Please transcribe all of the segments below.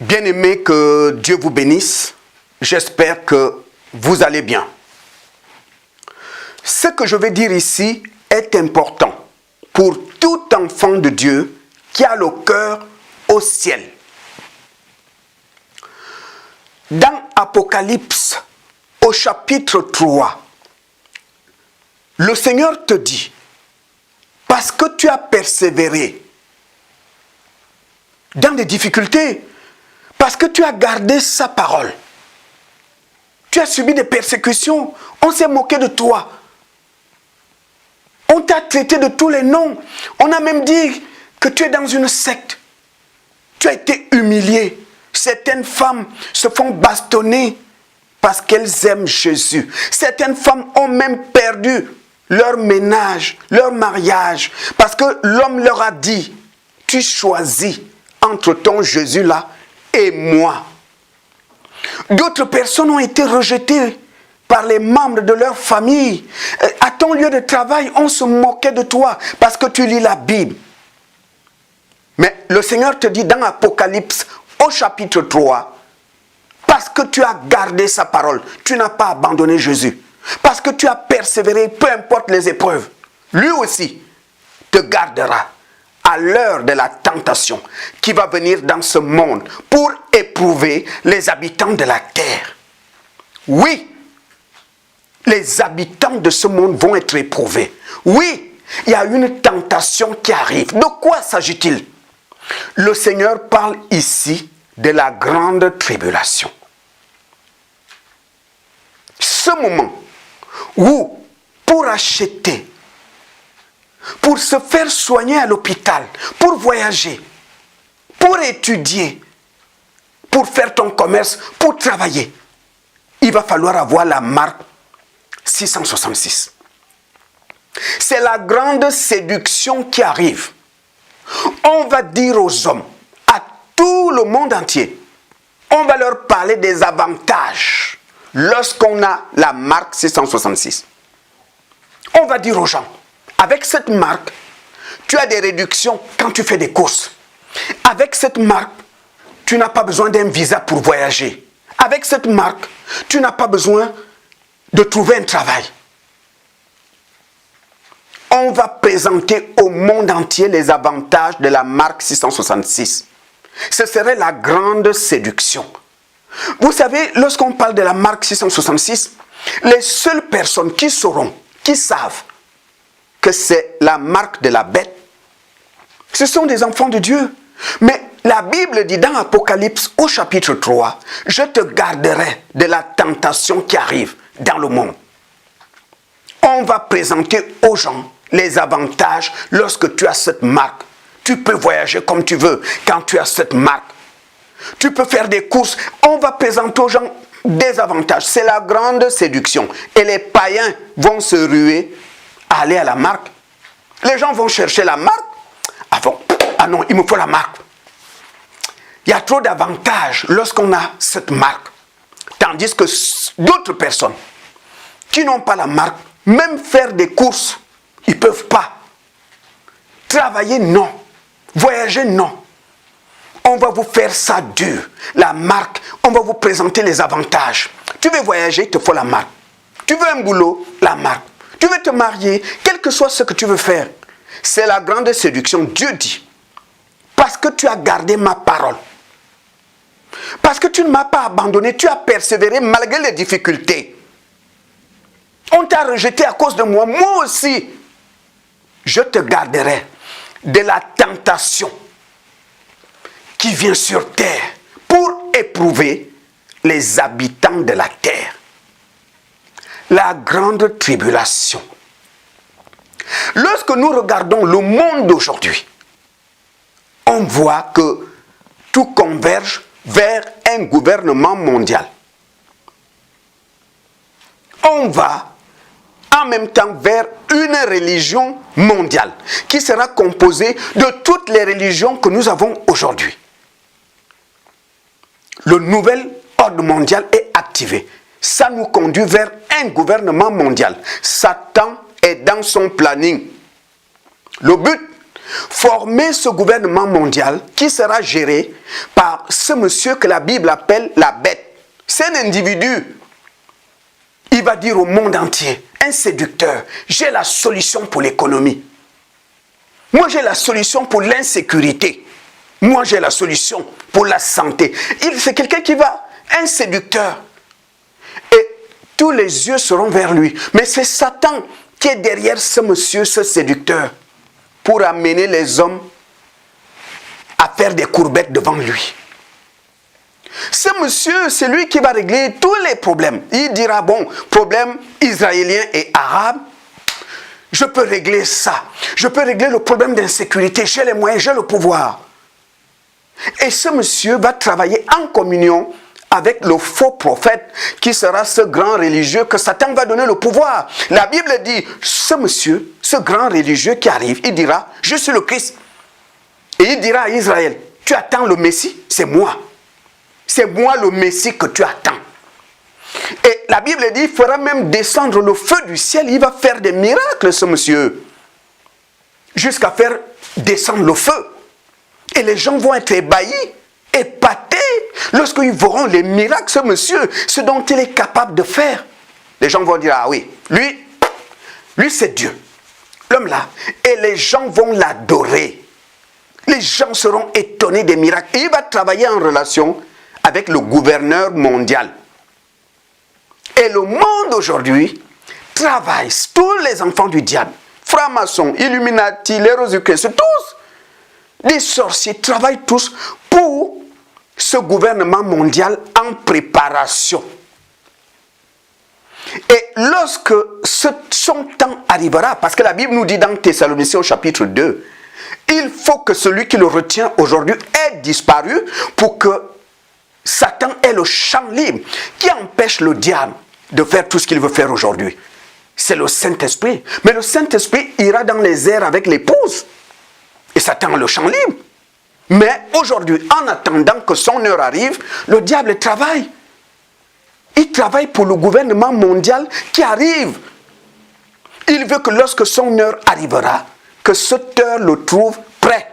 Bien-aimés, que Dieu vous bénisse. J'espère que vous allez bien. Ce que je vais dire ici est important pour tout enfant de Dieu qui a le cœur au ciel. Dans Apocalypse, au chapitre 3, le Seigneur te dit, parce que tu as persévéré dans des difficultés, parce que tu as gardé sa parole, tu as subi des persécutions, on s'est moqué de toi, on t'a traité de tous les noms, on a même dit que tu es dans une secte, tu as été humilié. Certaines femmes se font bastonner parce qu'elles aiment Jésus. Certaines femmes ont même perdu leur ménage, leur mariage, parce que l'homme leur a dit, tu choisis entre ton Jésus là et moi. D'autres personnes ont été rejetées par les membres de leur famille. À ton lieu de travail, on se moquait de toi parce que tu lis la Bible. Mais le Seigneur te dit dans Apocalypse, au chapitre 3, parce que tu as gardé sa parole, tu n'as pas abandonné Jésus. Parce que tu as persévéré, peu importe les épreuves, lui aussi te gardera à l'heure de la tentation qui va venir dans ce monde pour éprouver les habitants de la terre. Oui, les habitants de ce monde vont être éprouvés. Oui, il y a une tentation qui arrive. De quoi s'agit-il? Le Seigneur parle ici de la grande tribulation. Ce moment où, pour acheter, pour se faire soigner à l'hôpital, pour voyager, pour étudier, pour faire ton commerce, pour travailler, il va falloir avoir la marque 666. C'est la grande séduction qui arrive. On va dire aux hommes, à tout le monde entier, on va leur parler des avantages lorsqu'on a la marque 666. On va dire aux gens, avec cette marque, tu as des réductions quand tu fais des courses. Avec cette marque, tu n'as pas besoin d'un visa pour voyager. Avec cette marque, tu n'as pas besoin de trouver un travail. On va présenter au monde entier les avantages de la marque 666. Ce serait la grande séduction. Vous savez, lorsqu'on parle de la marque 666, les seules personnes qui sauront, qui savent que c'est la marque de la bête, ce sont des enfants de Dieu. Mais la Bible dit dans Apocalypse au chapitre 3, je te garderai de la tentation qui arrive dans le monde. On va présenter aux gens les avantages lorsque tu as cette marque. Tu peux voyager comme tu veux quand tu as cette marque. Tu peux faire des courses. On va présenter aux gens des avantages. C'est la grande séduction. Et les païens vont se ruer à aller à la marque. Les gens vont chercher la marque. Ah non, il me faut la marque. Il y a trop d'avantages lorsqu'on a cette marque. Tandis que d'autres personnes qui n'ont pas la marque, même faire des courses, ils ne peuvent pas. Travailler, non. Voyager, non. On va vous faire ça dur. La marque, on va vous présenter les avantages. Tu veux voyager, il te faut la marque. Tu veux un boulot, la marque. Tu veux te marier, quel que soit ce que tu veux faire. C'est la grande séduction. Dieu dit, parce que tu as gardé ma parole, parce que tu ne m'as pas abandonné, tu as persévéré malgré les difficultés. On t'a rejeté à cause de moi. Moi aussi, je te garderai de la tentation qui vient sur terre pour éprouver les habitants de la terre. La grande tribulation. Lorsque nous regardons le monde d'aujourd'hui, on voit que tout converge vers un gouvernement mondial. On va en même temps vers une religion mondiale qui sera composée de toutes les religions que nous avons aujourd'hui. Le nouvel ordre mondial est activé. Ça nous conduit vers un gouvernement mondial. Satan est dans son planning. Le but, former ce gouvernement mondial qui sera géré par ce monsieur que la Bible appelle la bête. C'est un individu. Il va dire au monde entier, un séducteur, j'ai la solution pour l'économie. Moi, j'ai la solution pour l'insécurité. Moi, j'ai la solution pour la santé. C'est quelqu'un qui va, un séducteur. Et tous les yeux seront vers lui. Mais c'est Satan qui est derrière ce monsieur, ce séducteur, pour amener les hommes à faire des courbettes devant lui. Ce monsieur, c'est lui qui va régler tous les problèmes. Il dira, bon, problème israélien et arabe, je peux régler ça. Je peux régler le problème d'insécurité. J'ai les moyens, j'ai le pouvoir. Et ce monsieur va travailler en communion avec le faux prophète qui sera ce grand religieux que Satan va donner le pouvoir. La Bible dit, ce monsieur, ce grand religieux qui arrive, il dira, je suis le Christ. Et il dira à Israël, tu attends le Messie? C'est moi. C'est moi le Messie que tu attends. Et la Bible dit, il fera même descendre le feu du ciel. Il va faire des miracles, ce monsieur. Jusqu'à faire descendre le feu. Et les gens vont être ébahis, épatés, lorsqu'ils verront les miracles, ce monsieur, ce dont il est capable de faire. Les gens vont dire, ah oui, lui c'est Dieu. L'homme là. Et les gens vont l'adorer. Les gens seront étonnés des miracles. Et il va travailler en relation avec le gouverneur mondial. Et le monde aujourd'hui travaille, tous les enfants du diable, francs-maçons, Illuminati, les Rosicruciens, tous, des sorciers, travaillent tous pour ce gouvernement mondial en préparation. Et lorsque son temps arrivera, parce que la Bible nous dit dans Thessaloniciens au chapitre 2, il faut que celui qui le retient aujourd'hui ait disparu pour que Satan ait le champ libre qui empêche le diable de faire tout ce qu'il veut faire aujourd'hui. C'est le Saint-Esprit. Mais le Saint-Esprit ira dans les airs avec l'épouse. Et Satan a le champ libre. Mais aujourd'hui, en attendant que son heure arrive, le diable travaille. Il travaille pour le gouvernement mondial qui arrive. Il veut que lorsque son heure arrivera, que cette heure le trouve prêt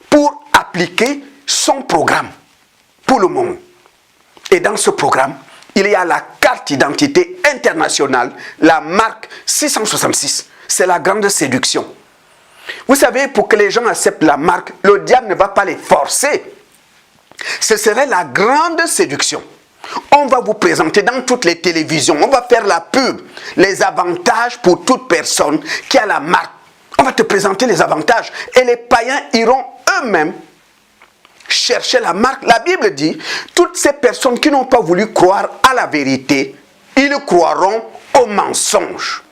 pour appliquer son programme pour le monde. Et dans ce programme, il y a la carte d'identité internationale, la marque 666. C'est la grande séduction. Vous savez, pour que les gens acceptent la marque, le diable ne va pas les forcer. Ce serait la grande séduction. On va vous présenter dans toutes les télévisions, on va faire la pub, les avantages pour toute personne qui a la marque. On va te présenter les avantages et les païens iront eux-mêmes chercher la marque. La Bible dit, toutes ces personnes qui n'ont pas voulu croire à la vérité, ils croiront au mensonge.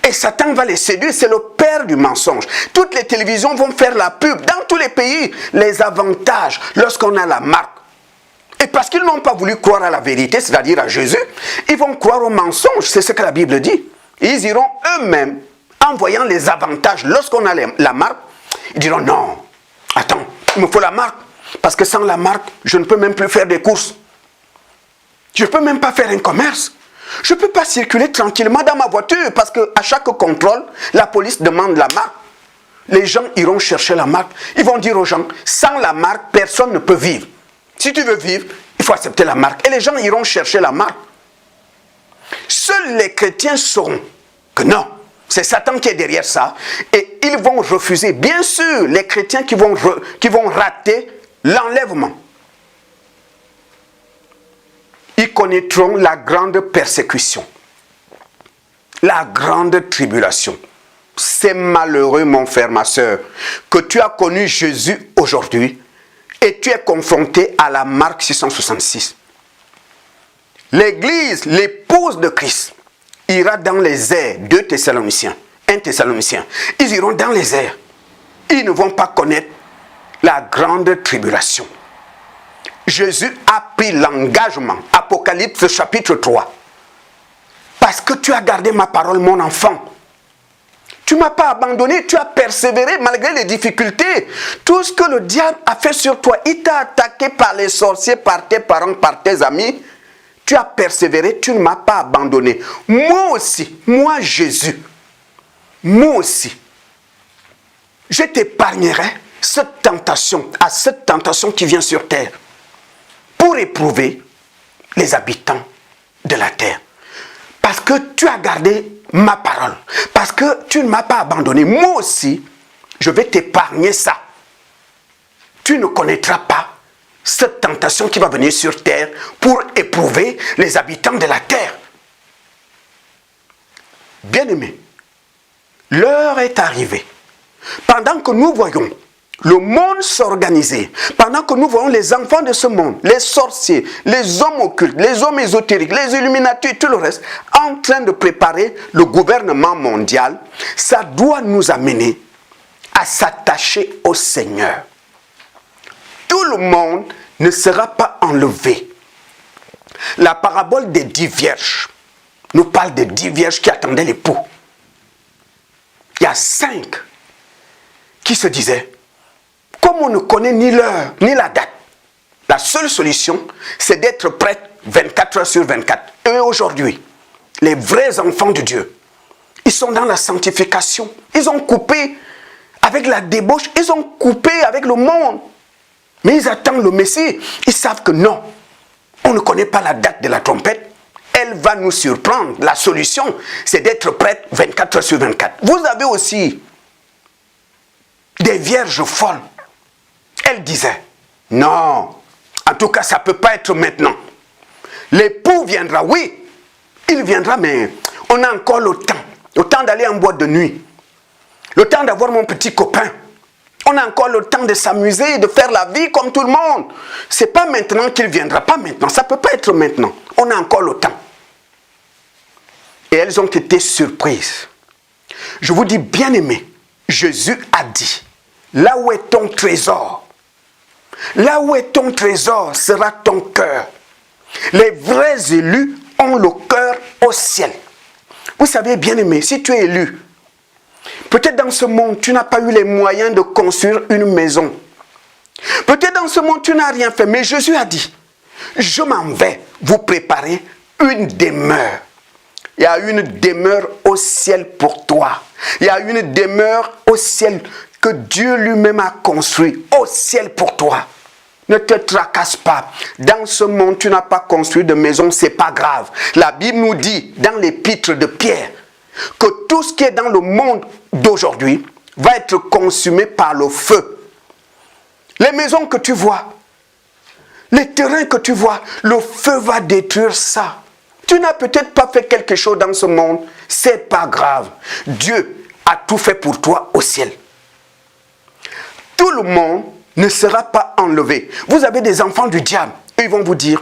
Et Satan va les séduire, c'est le père du mensonge. Toutes les télévisions vont faire la pub dans tous les pays, les avantages lorsqu'on a la marque. Et parce qu'ils n'ont pas voulu croire à la vérité, c'est-à-dire à Jésus, ils vont croire au mensonge, c'est ce que la Bible dit. Ils iront eux-mêmes, en voyant les avantages, lorsqu'on a la marque, ils diront non, attends, il me faut la marque, parce que sans la marque, je ne peux même plus faire des courses. Je ne peux même pas faire un commerce. Je ne peux pas circuler tranquillement dans ma voiture, parce qu'à chaque contrôle, la police demande la marque. Les gens iront chercher la marque. Ils vont dire aux gens, sans la marque, personne ne peut vivre. Si tu veux vivre, il faut accepter la marque. Et les gens iront chercher la marque. Seuls les chrétiens sauront que non, c'est Satan qui est derrière ça. Et ils vont refuser. Bien sûr, les chrétiens qui vont rater l'enlèvement. Ils connaîtront la grande persécution. La grande tribulation. C'est malheureux, mon frère, ma soeur, que tu as connu Jésus aujourd'hui et tu es confronté à la marque 666. L'église, l'épouse de Christ, ira dans les airs. 2 Thessaloniciens, 1 Thessaloniciens. Ils iront dans les airs. Ils ne vont pas connaître la grande tribulation. Jésus a pris l'engagement. Apocalypse chapitre 3. Parce que tu as gardé ma parole, mon enfant. Tu ne m'as pas abandonné, tu as persévéré malgré les difficultés. Tout ce que le diable a fait sur toi, il t'a attaqué par les sorciers, par tes parents, par tes amis. Tu as persévéré, tu ne m'as pas abandonné. Moi aussi, moi Jésus, moi aussi, je t'épargnerai cette tentation qui vient sur terre pour éprouver les habitants de la terre. Parce que tu as gardé ma parole. Parce que tu ne m'as pas abandonné. Moi aussi, je vais t'épargner ça. Tu ne connaîtras pas cette tentation qui va venir sur terre pour éprouver les habitants de la terre. Bien-aimés, l'heure est arrivée. Pendant que nous voyons le monde s'organiser, pendant que nous voyons les enfants de ce monde, les sorciers, les hommes occultes, les hommes ésotériques, les Illuminati et tout le reste, en train de préparer le gouvernement mondial, ça doit nous amener à s'attacher au Seigneur. Tout le monde ne sera pas enlevé. La parabole des 10 vierges nous parle des 10 vierges qui attendaient l'époux. Il y a 5 qui se disaient, comme on ne connaît ni l'heure, ni la date, la seule solution, c'est d'être prêt 24 heures sur 24. Et aujourd'hui, les vrais enfants de Dieu, ils sont dans la sanctification. Ils ont coupé avec la débauche, ils ont coupé avec le monde. Mais ils attendent le Messie. Ils savent que non, on ne connaît pas la date de la trompette. Elle va nous surprendre. La solution, c'est d'être prêt 24 heures sur 24. Vous avez aussi des vierges folles. Elles disaient, non, en tout cas, ça ne peut pas être maintenant. L'époux viendra, oui, il viendra, mais on a encore le temps d'aller en boîte de nuit, le temps d'avoir mon petit copain. On a encore le temps de s'amuser, de faire la vie comme tout le monde. Ce n'est pas maintenant qu'il viendra, pas maintenant, ça ne peut pas être maintenant. On a encore le temps. Et elles ont été surprises. Je vous dis, bien-aimés, Jésus a dit, là où est ton trésor, là où est ton trésor sera ton cœur. Les vrais élus ont le cœur au ciel. Vous savez, bien-aimé, si tu es élu, peut-être dans ce monde, tu n'as pas eu les moyens de construire une maison. Peut-être dans ce monde, tu n'as rien fait. Mais Jésus a dit, je m'en vais vous préparer une demeure. Il y a une demeure au ciel pour toi. Il y a une demeure au ciel que Dieu lui-même a construit au ciel pour toi. Ne te tracasse pas. Dans ce monde, tu n'as pas construit de maison, c'est pas grave. La Bible nous dit, dans l'épître de Pierre, que tout ce qui est dans le monde d'aujourd'hui va être consumé par le feu. Les maisons que tu vois, les terrains que tu vois, le feu va détruire ça. Tu n'as peut-être pas fait quelque chose dans ce monde, c'est pas grave. Dieu a tout fait pour toi au ciel. Tout le monde ne sera pas enlevé. Vous avez des enfants du diable, ils vont vous dire,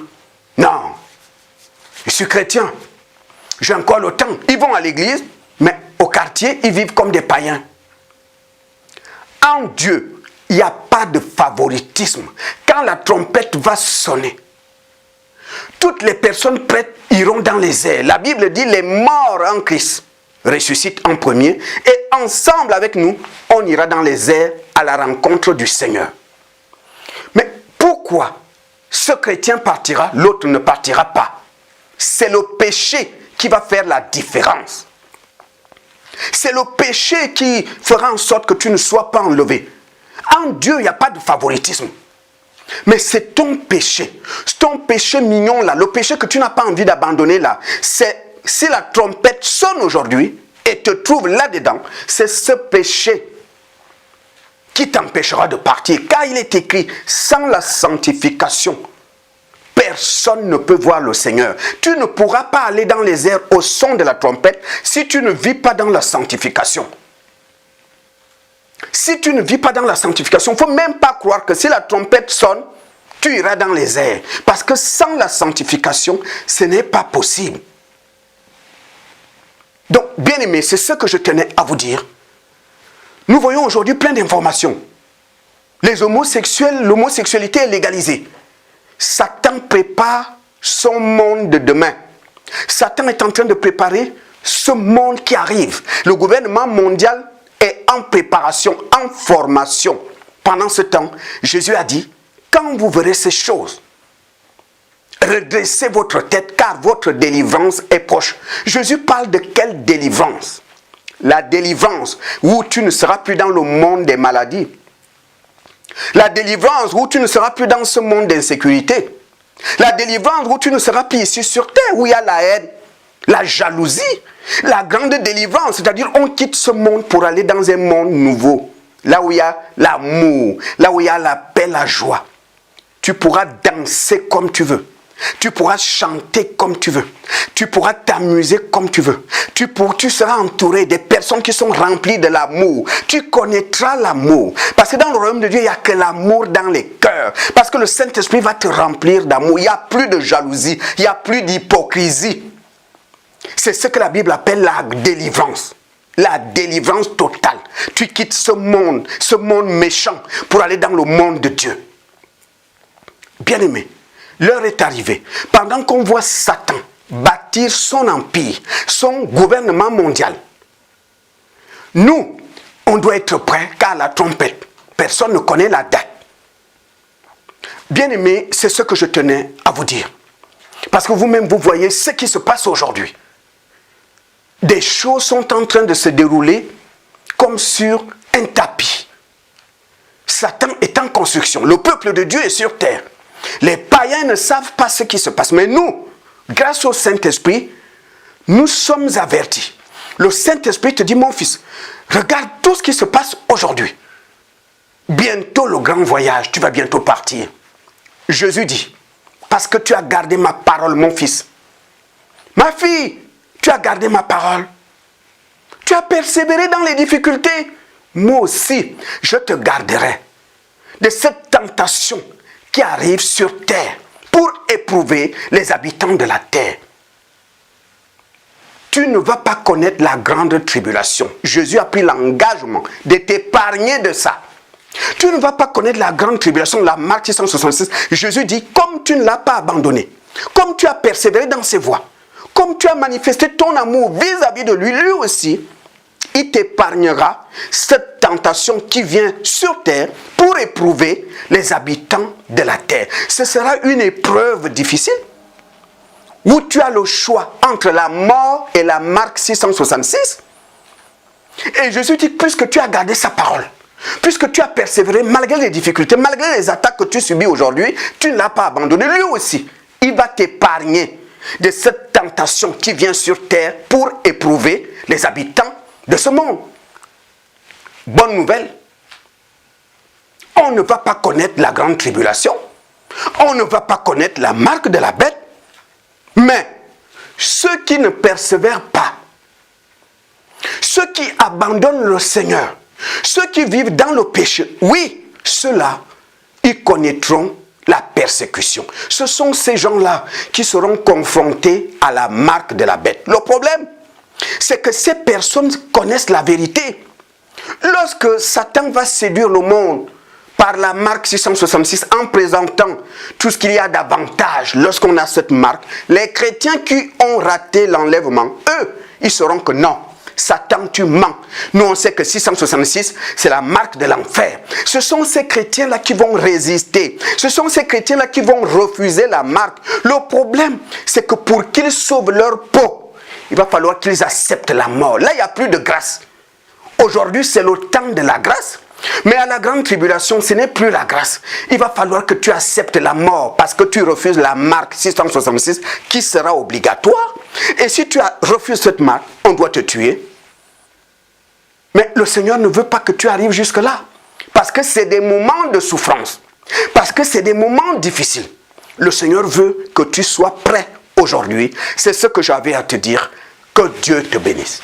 non, je suis chrétien, j'ai encore le temps. Ils vont à l'église, mais au quartier, ils vivent comme des païens. En Dieu, il n'y a pas de favoritisme. Quand la trompette va sonner, toutes les personnes prêtes iront dans les airs. La Bible dit, les morts en Christ ressuscitent en premier, et ensemble avec nous, on ira dans les airs à la rencontre du Seigneur. Mais pourquoi ce chrétien partira, l'autre ne partira pas? C'est le péché qui va faire la différence. C'est le péché qui fera en sorte que tu ne sois pas enlevé. En Dieu, il n'y a pas de favoritisme. Mais c'est ton péché mignon là, le péché que tu n'as pas envie d'abandonner là. C'est si la trompette sonne aujourd'hui et te trouve là-dedans, c'est ce péché qui t'empêchera de partir. Car il est écrit, sans la sanctification, personne ne peut voir le Seigneur. Tu ne pourras pas aller dans les airs au son de la trompette si tu ne vis pas dans la sanctification. Si tu ne vis pas dans la sanctification, il ne faut même pas croire que si la trompette sonne, tu iras dans les airs. Parce que sans la sanctification, ce n'est pas possible. Donc, bien aimé, c'est ce que je tenais à vous dire. Nous voyons aujourd'hui plein d'informations. Les homosexuels, l'homosexualité est légalisée. Satan prépare son monde de demain. Satan est en train de préparer ce monde qui arrive. Le gouvernement mondial est en préparation, en formation. Pendant ce temps, Jésus a dit, quand vous verrez ces choses, redressez votre tête car votre délivrance est proche. Jésus parle de quelle délivrance? La délivrance où tu ne seras plus dans le monde des maladies. La délivrance où tu ne seras plus dans ce monde d'insécurité. La délivrance où tu ne seras plus ici sur terre, où il y a la haine, la jalousie. La grande délivrance, c'est-à-dire on quitte ce monde pour aller dans un monde nouveau. Là où il y a l'amour, là où il y a la paix, la joie. Tu pourras danser comme tu veux. Tu pourras chanter comme tu veux. Tu pourras t'amuser comme tu veux. Tu seras entouré des personnes qui sont remplies de l'amour. Tu connaîtras l'amour. Parce que dans le royaume de Dieu, il n'y a que l'amour dans les cœurs. Parce que le Saint-Esprit va te remplir d'amour. Il n'y a plus de jalousie. Il n'y a plus d'hypocrisie. C'est ce que la Bible appelle la délivrance. La délivrance totale. Tu quittes ce monde méchant pour aller dans le monde de Dieu. Bien-aimé, l'heure est arrivée. Pendant qu'on voit Satan bâtir son empire, son gouvernement mondial, nous, on doit être prêts car la trompette, personne ne connaît la date. Bien-aimé, c'est ce que je tenais à vous dire. Parce que vous-même, vous voyez ce qui se passe aujourd'hui. Des choses sont en train de se dérouler comme sur un tapis. Satan est en construction. Le peuple de Dieu est sur terre. Les païens ne savent pas ce qui se passe. Mais nous, grâce au Saint-Esprit, nous sommes avertis. Le Saint-Esprit te dit, mon fils, regarde tout ce qui se passe aujourd'hui. Bientôt le grand voyage, tu vas bientôt partir. Jésus dit, parce que tu as gardé ma parole, mon fils. Ma fille, tu as gardé ma parole. Tu as persévéré dans les difficultés. Moi aussi, je te garderai de cette tentation qui arrive sur terre pour éprouver les habitants de la terre. Tu ne vas pas connaître la grande tribulation. Jésus a pris l'engagement de t'épargner de ça. Tu ne vas pas connaître la grande tribulation, la Marc 666. Jésus dit, comme tu ne l'as pas abandonné, comme tu as persévéré dans ses voies, comme tu as manifesté ton amour vis-à-vis de lui, lui aussi, il t'épargnera cette tentation qui vient sur terre pour éprouver les habitants de la terre. Ce sera une épreuve difficile où tu as le choix entre la mort et la Marc 666. Et Jésus dit, puisque tu as gardé sa parole, puisque tu as persévéré malgré les difficultés, malgré les attaques que tu subis aujourd'hui, tu ne l'as pas abandonné. Lui aussi, il va t'épargner de cette tentation qui vient sur terre pour éprouver les habitants de ce monde. Bonne nouvelle, on ne va pas connaître la grande tribulation, on ne va pas connaître la marque de la bête, mais ceux qui ne persévèrent pas, ceux qui abandonnent le Seigneur, ceux qui vivent dans le péché, oui, ceux-là, ils connaîtront la persécution. Ce sont ces gens-là qui seront confrontés à la marque de la bête. Le problème, c'est que ces personnes connaissent la vérité. Lorsque Satan va séduire le monde par la marque 666 en présentant tout ce qu'il y a d'avantage lorsqu'on a cette marque, les chrétiens qui ont raté l'enlèvement, eux, ils sauront que non. Satan, tu mens. Nous, on sait que 666, c'est la marque de l'enfer. Ce sont ces chrétiens-là qui vont résister. Ce sont ces chrétiens-là qui vont refuser la marque. Le problème, c'est que pour qu'ils sauvent leur peau, il va falloir qu'ils acceptent la mort. Là, il n'y a plus de grâce. Aujourd'hui, c'est le temps de la grâce. Mais à la grande tribulation, ce n'est plus la grâce. Il va falloir que tu acceptes la mort parce que tu refuses la marque 666 qui sera obligatoire. Et si tu refuses cette marque, on doit te tuer. Mais le Seigneur ne veut pas que tu arrives jusque-là. Parce que c'est des moments de souffrance. Parce que c'est des moments difficiles. Le Seigneur veut que tu sois prêt aujourd'hui. C'est ce que j'avais à te dire. Que Dieu te bénisse.